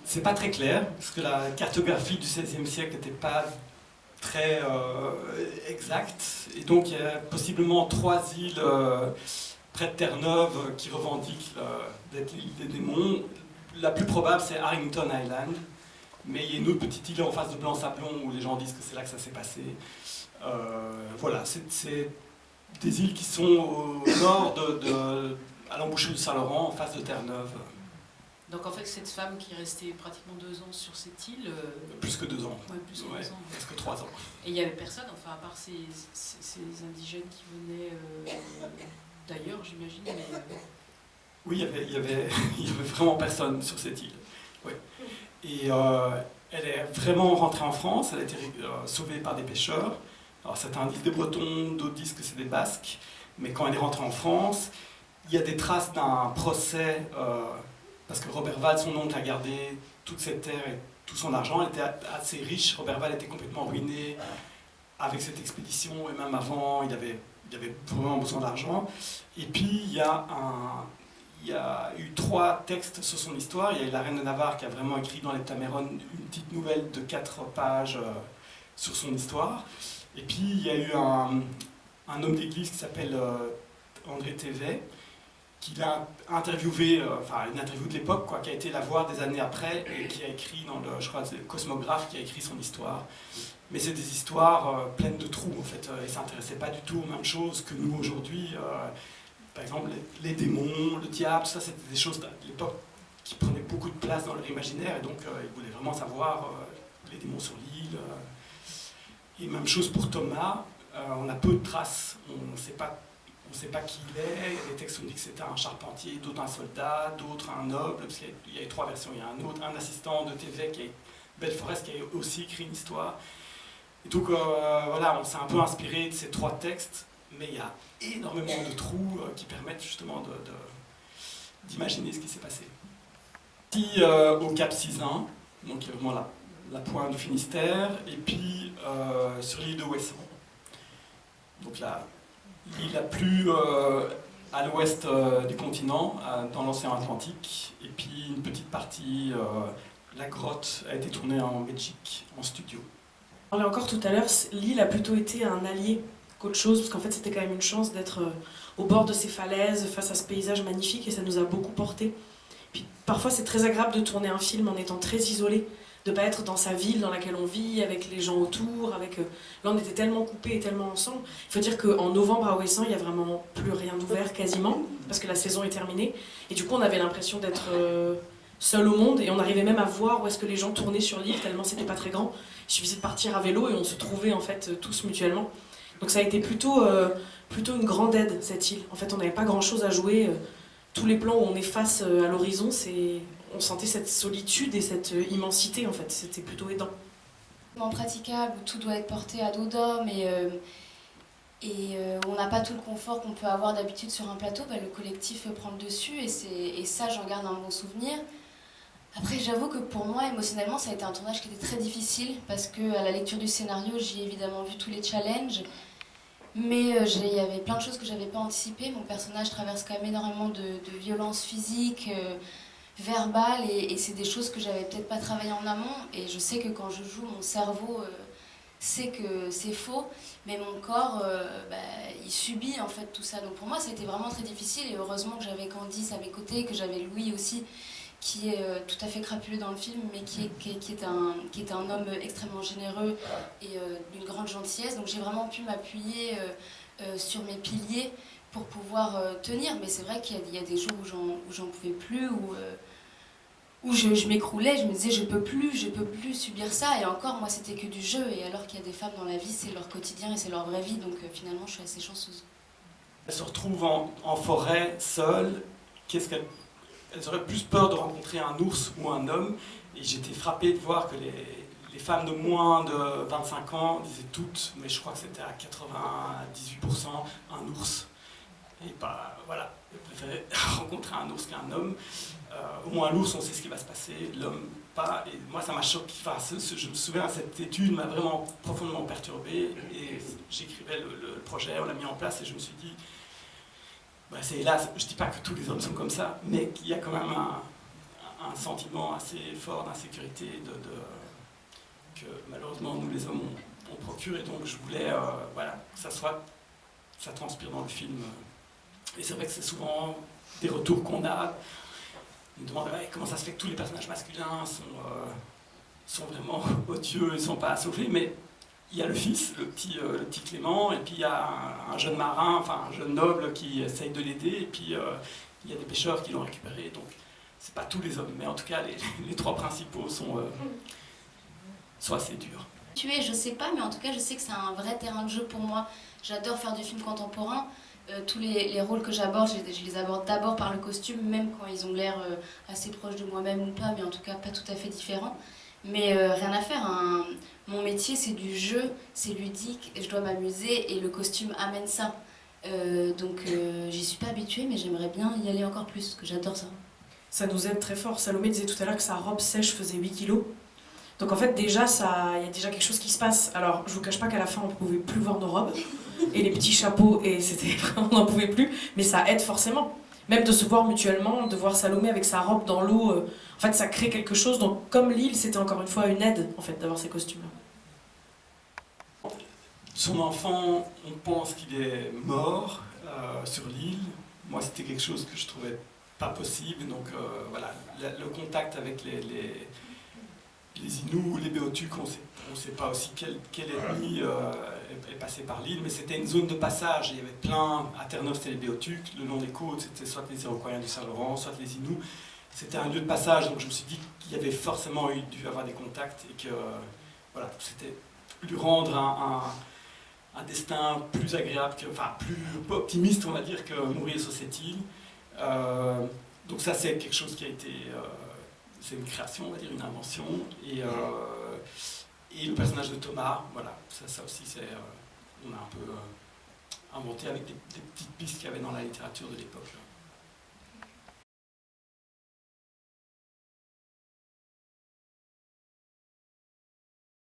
C'est pas très clair, parce que la cartographie du XVIe siècle n'était pas très exacte, et donc il y a possiblement 3 îles près de Terre-Neuve qui revendiquent d'être l'île des démons. La plus probable, c'est Harrington Island, mais il y a une autre petite île en face de Blanc-Sablon où les gens disent que c'est là que ça s'est passé. Voilà, c'est des îles qui sont au nord à l'embouchure du Saint-Laurent, en face de Terre-Neuve. Donc en fait, cette femme qui est restée pratiquement 2 ans sur cette île... Plus que 2 ans. Ouais, plus que 2 ans. Presque 3 ans. Et il n'y avait personne, enfin, à part ces indigènes qui venaient d'ailleurs, j'imagine. Mais, Oui, il y avait vraiment personne sur cette île. Ouais. Et elle est vraiment rentrée en France, elle a été sauvée par des pêcheurs. Alors certains disent des Bretons, d'autres disent que c'est des Basques. Mais quand elle est rentrée en France, il y a des traces d'un procès... parce que Robert Val, son oncle, a gardé toute cette terre et tout son argent. Il était assez riche. Robert Val était complètement ruiné avec cette expédition, et même avant, il avait vraiment besoin d'argent. Et puis, il y a eu 3 textes sur son histoire. Il y a eu la reine de Navarre qui a vraiment écrit dans l'Heptaméron une petite nouvelle de 4 pages sur son histoire. Et puis, il y a eu un homme d'église qui s'appelle André Thévet, qu'il a interviewé, enfin une interview de l'époque, qui a été la voir des années après et qui a écrit dans je crois, c'est le Cosmographe qui a écrit son histoire. Mais c'est des histoires pleines de trous, en fait. Ils ne s'intéressaient pas du tout aux mêmes choses que nous aujourd'hui. Par exemple, les démons, le diable, tout ça, c'était des choses de l'époque qui prenaient beaucoup de place dans leur imaginaire, et donc ils voulaient vraiment savoir les démons sur l'île. Et même chose pour Thomas, on a peu de traces, on ne sait pas qui il est. Il y a des textes qui disent que c'était un charpentier, d'autres un soldat, d'autres un noble, parce qu'il y a eu 3 versions. Il y a un assistant de Thévet, Belforest, qui a aussi écrit une histoire. Et donc voilà, on s'est un peu inspiré de ces 3 textes, mais il y a énormément de trous qui permettent justement d'imaginer ce qui s'est passé. Puis au Cap Sizun, donc vraiment la pointe du Finistère, et puis sur l'île de Ouessant. Donc l'île la plus à l'ouest du continent, dans l'océan Atlantique, et puis une petite partie, la grotte a été tournée en Belgique, en studio. On parlait encore tout à l'heure, l'île a plutôt été un allié qu'autre chose, parce qu'en fait c'était quand même une chance d'être au bord de ces falaises, face à ce paysage magnifique, et ça nous a beaucoup porté. Puis parfois c'est très agréable de tourner un film en étant très isolé, de ne pas être dans sa ville dans laquelle on vit, avec les gens autour, là on était tellement coupés et tellement ensemble. Il faut dire qu'en novembre à Ouessant, il n'y a vraiment plus rien d'ouvert quasiment, parce que la saison est terminée, et du coup on avait l'impression d'être seul au monde, et on arrivait même à voir où est-ce que les gens tournaient sur l'île, tellement c'était pas très grand. Il suffisait de partir à vélo et on se trouvait en fait tous mutuellement. Donc ça a été plutôt une grande aide, cette île. En fait on n'avait pas grand chose à jouer, tous les plans où on est face à l'horizon, on sentait cette solitude et cette immensité en fait, c'était plutôt aidant. Praticable, où tout doit être porté à dos d'homme et on n'a pas tout le confort qu'on peut avoir d'habitude sur un plateau, le collectif prend le dessus et ça j'en garde un bon souvenir. Après j'avoue que pour moi émotionnellement ça a été un tournage qui était très difficile parce qu'à la lecture du scénario j'ai évidemment vu tous les challenges, mais il y avait plein de choses que j'avais pas anticipées. Mon personnage traverse quand même énormément de violences physiques, verbales, et c'est des choses que j'avais peut-être pas travaillé en amont, et je sais que quand je joue mon cerveau sait que c'est faux, mais mon corps il subit en fait tout ça. Donc pour moi ça a été vraiment très difficile, et heureusement que j'avais Candice à mes côtés, que j'avais Louis aussi qui est tout à fait crapuleux dans le film, mais qui est un homme extrêmement généreux et d'une grande gentillesse. Donc j'ai vraiment pu m'appuyer sur mes piliers pour pouvoir tenir, mais c'est vrai qu'il y a des jours où j'en pouvais plus, où je m'écroulais, je me disais je peux plus subir ça, et encore moi c'était que du jeu, et alors qu'il y a des femmes dans la vie, c'est leur quotidien et c'est leur vraie vie, donc finalement je suis assez chanceuse. Elle se retrouve en forêt, seule. Elles auraient plus peur de rencontrer un ours ou un homme, et j'étais frappé de voir que les femmes de moins de 25 ans disaient toutes, mais je crois que c'était à 98%, un ours. Et voilà, elles préféraient rencontrer un ours qu'un homme. Au moins l'ours, on sait ce qui va se passer, l'homme pas. Et moi ça m'a choqué, je me souviens, cette étude m'a vraiment profondément perturbé, et j'écrivais le projet, on l'a mis en place, et je me suis dit, c'est hélas, je ne dis pas que tous les hommes sont comme ça, mais qu'il y a quand même un sentiment assez fort d'insécurité que malheureusement nous les hommes on procure, et donc je voulais voilà, que ça transpire dans le film. Et c'est vrai que c'est souvent des retours qu'on a. On nous demande ouais, comment ça se fait que tous les personnages masculins sont vraiment odieux, ils ne sont pas à sauver, mais il y a le fils, le petit Clément, et puis il y a un jeune marin, enfin un jeune noble qui essaye de l'aider, et puis il y a des pêcheurs qui l'ont récupéré, donc c'est pas tous les hommes, mais en tout cas les trois principaux sont assez durs. Tuer, je sais pas, mais en tout cas, je sais que c'est un vrai terrain de jeu pour moi. J'adore faire du film contemporain. Tous les rôles que j'aborde, je les aborde d'abord par le costume, même quand ils ont l'air assez proches de moi-même ou pas, mais en tout cas pas tout à fait différents. Mais rien à faire, hein. Mon métier c'est du jeu, c'est ludique, je dois m'amuser et le costume amène ça. Donc j'y suis pas habituée, mais j'aimerais bien y aller encore plus, parce que j'adore ça. Ça nous aide très fort. Salomé disait tout à l'heure que sa robe sèche faisait 8 kilos. Donc en fait déjà, il y a déjà quelque chose qui se passe. Alors je vous cache pas qu'à la fin on ne pouvait plus voir nos robes et les petits chapeaux, et c'était vraiment, on n'en pouvait plus, mais ça aide forcément. Même de se voir mutuellement, de voir Salomé avec sa robe dans l'eau, en fait ça crée quelque chose. Donc comme l'île, c'était encore une fois une aide en fait d'avoir ces costumes-là. Son enfant, on pense qu'il est mort sur l'île. Moi c'était quelque chose que je trouvais pas possible, donc voilà, le contact avec les Inuits, les Béotucs, on ne sait pas aussi quelle ethnie est passée par l'île, mais c'était une zone de passage. Il y avait plein, à Terre-Neuve c'était les Béotucs, le long des côtes c'était soit les Iroquois du Saint-Laurent, soit les Inuits. C'était un lieu de passage, donc je me suis dit qu'il y avait forcément dû avoir des contacts, et que voilà, c'était lui rendre un destin plus agréable, enfin plus optimiste on va dire, que mourir sur cette île. Donc ça c'est quelque chose qui a été... c'est une création, on va dire, une invention, et le personnage de Thomas, voilà, ça aussi, on a un peu inventé avec des petites pistes qu'il y avait dans la littérature de l'époque.